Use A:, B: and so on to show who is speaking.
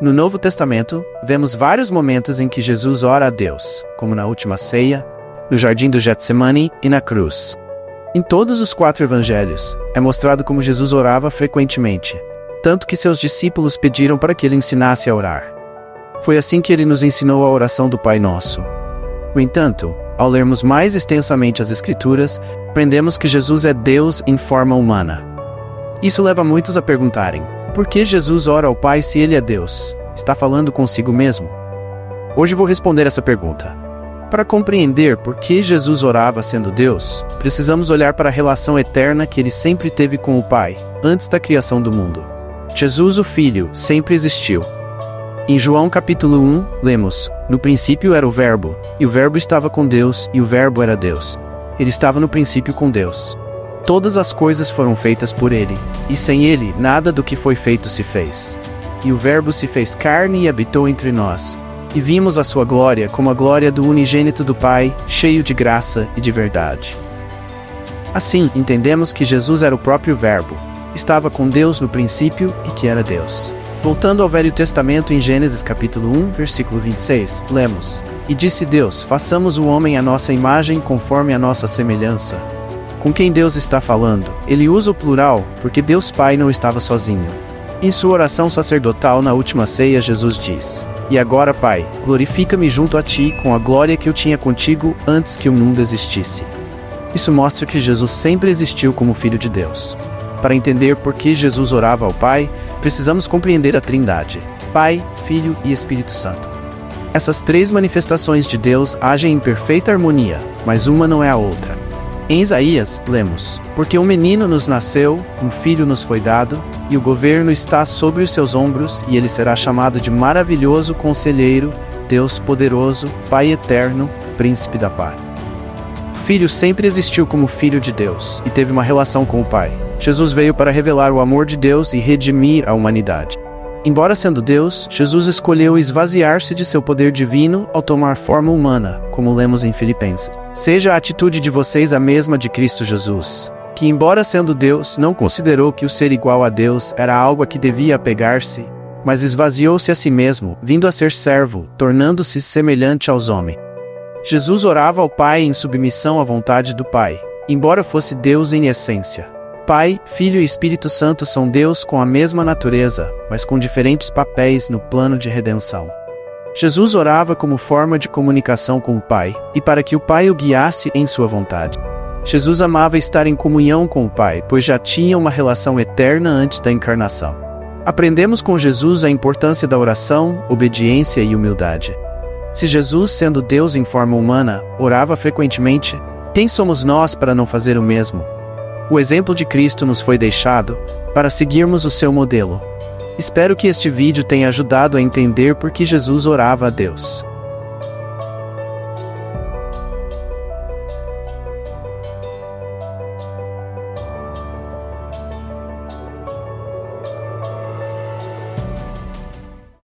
A: No Novo Testamento, vemos vários momentos em que Jesus ora a Deus, como na última ceia, no jardim do Getsemane e na cruz. Em todos os 4 evangelhos, é mostrado como Jesus orava frequentemente, tanto que seus discípulos pediram para que ele ensinasse a orar. Foi assim que ele nos ensinou a oração do Pai Nosso. No entanto, ao lermos mais extensamente as Escrituras, aprendemos que Jesus é Deus em forma humana. Isso leva muitos a perguntarem: por que Jesus ora ao Pai se ele é Deus? Está falando consigo mesmo? Hoje vou responder essa pergunta. Para compreender por que Jesus orava sendo Deus, precisamos olhar para a relação eterna que ele sempre teve com o Pai, antes da criação do mundo. Jesus, o Filho, sempre existiu. Em João capítulo 1, lemos: no princípio era o Verbo, e o Verbo estava com Deus, e o Verbo era Deus. Ele estava no princípio com Deus. Todas as coisas foram feitas por ele, e sem ele, nada do que foi feito se fez. E o Verbo se fez carne e habitou entre nós. E vimos a sua glória como a glória do unigênito do Pai, cheio de graça e de verdade. Assim, entendemos que Jesus era o próprio Verbo, estava com Deus no princípio e que era Deus. Voltando ao Velho Testamento em Gênesis capítulo 1, versículo 26, lemos: E disse Deus, façamos o homem à nossa imagem conforme a nossa semelhança. Com quem Deus está falando? Ele usa o plural, porque Deus Pai não estava sozinho. Em sua oração sacerdotal na última ceia, Jesus diz: E agora, Pai, glorifica-me junto a Ti com a glória que eu tinha contigo antes que o mundo existisse. Isso mostra que Jesus sempre existiu como Filho de Deus. Para entender por que Jesus orava ao Pai, precisamos compreender a Trindade: Pai, Filho e Espírito Santo. Essas 3 manifestações de Deus agem em perfeita harmonia, mas uma não é a outra. Em Isaías, lemos: Porque um menino nos nasceu, um filho nos foi dado, e o governo está sobre os seus ombros, e ele será chamado de Maravilhoso Conselheiro, Deus Poderoso, Pai Eterno, Príncipe da Paz. O Filho sempre existiu como Filho de Deus, e teve uma relação com o Pai. Jesus veio para revelar o amor de Deus e redimir a humanidade. Embora sendo Deus, Jesus escolheu esvaziar-se de seu poder divino ao tomar forma humana, como lemos em Filipenses. Seja a atitude de vocês a mesma de Cristo Jesus, que embora sendo Deus, não considerou que o ser igual a Deus era algo a que devia apegar-se, mas esvaziou-se a si mesmo, vindo a ser servo, tornando-se semelhante aos homens. Jesus orava ao Pai em submissão à vontade do Pai, embora fosse Deus em essência. Pai, Filho e Espírito Santo são Deus com a mesma natureza, mas com diferentes papéis no plano de redenção. Jesus orava como forma de comunicação com o Pai, e para que o Pai o guiasse em sua vontade. Jesus amava estar em comunhão com o Pai, pois já tinha uma relação eterna antes da encarnação. Aprendemos com Jesus a importância da oração, obediência e humildade. Se Jesus, sendo Deus em forma humana, orava frequentemente, quem somos nós para não fazer o mesmo? O exemplo de Cristo nos foi deixado, para seguirmos o seu modelo. Espero que este vídeo tenha ajudado a entender por que Jesus orava a Deus.